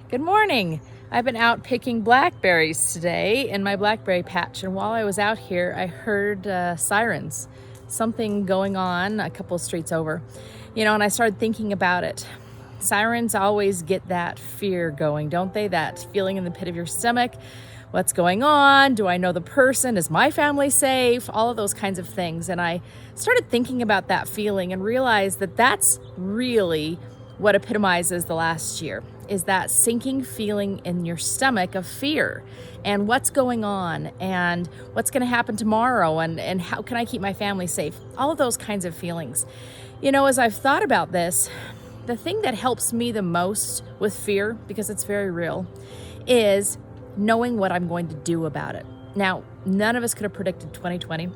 Good morning. I've been out picking blackberries today in my blackberry patch, and while I was out here, I heard sirens, something going on a couple of streets over. And I started thinking about it. Sirens always get that fear going, don't they? That feeling in the pit of your stomach. What's going on? Do I know the person? Is my family safe? All of those kinds of things. And I started thinking about that feeling and realized that that's really what epitomizes the last year, is that sinking feeling in your stomach of fear and what's going on and what's going to happen tomorrow and how can I keep my family safe? All of those kinds of feelings. As I've thought about this, the thing that helps me the most with fear, because it's very real, is knowing what I'm going to do about it. Now, none of us could have predicted 2020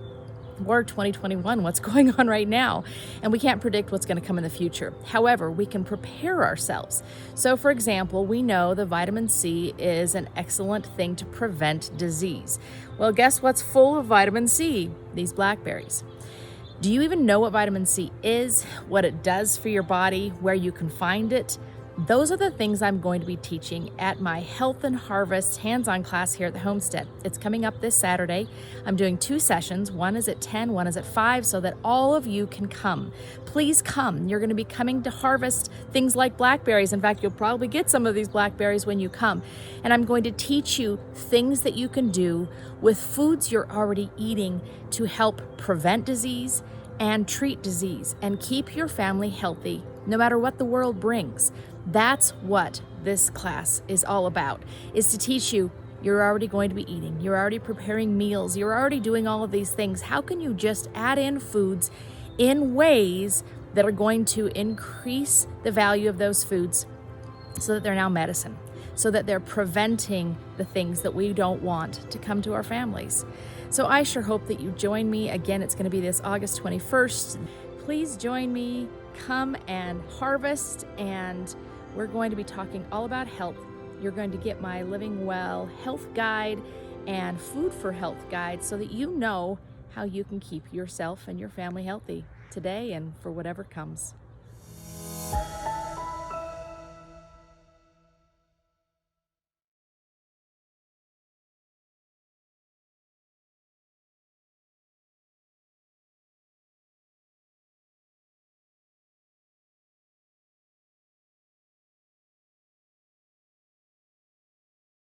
or 2021, what's going on right now, and we can't predict what's going to come in the future. However, we can prepare ourselves. So, for example, we know the vitamin C is an excellent thing to prevent disease. Well, guess what's full of vitamin C? These blackberries. Do you even know what vitamin C is, what it does for your body, where you can find it? Those are the things I'm going to be teaching at my Health and Harvest hands-on class here at the Homestead. It's coming up this Saturday. I'm doing 2 sessions. One is at 10, one is at 5, so that all of you can come. Please come. You're going to be coming to harvest things like blackberries. In fact, you'll probably get some of these blackberries when you come. And I'm going to teach you things that you can do with foods you're already eating to help prevent disease and treat disease and keep your family healthy no matter what the world brings. That's what this class is all about, is to teach you you're already going to be eating, you're already preparing meals, you're already doing all of these things. How can you just add in foods in ways that are going to increase the value of those foods so that they're now medicine, so that they're preventing the things that we don't want to come to our families? So I sure hope that you join me. Again, it's going to be this August 21st. Please join me, come and harvest, and we're going to be talking all about health. You're going to get my Living Well health guide and food for health guide so that you know how you can keep yourself and your family healthy today and for whatever comes.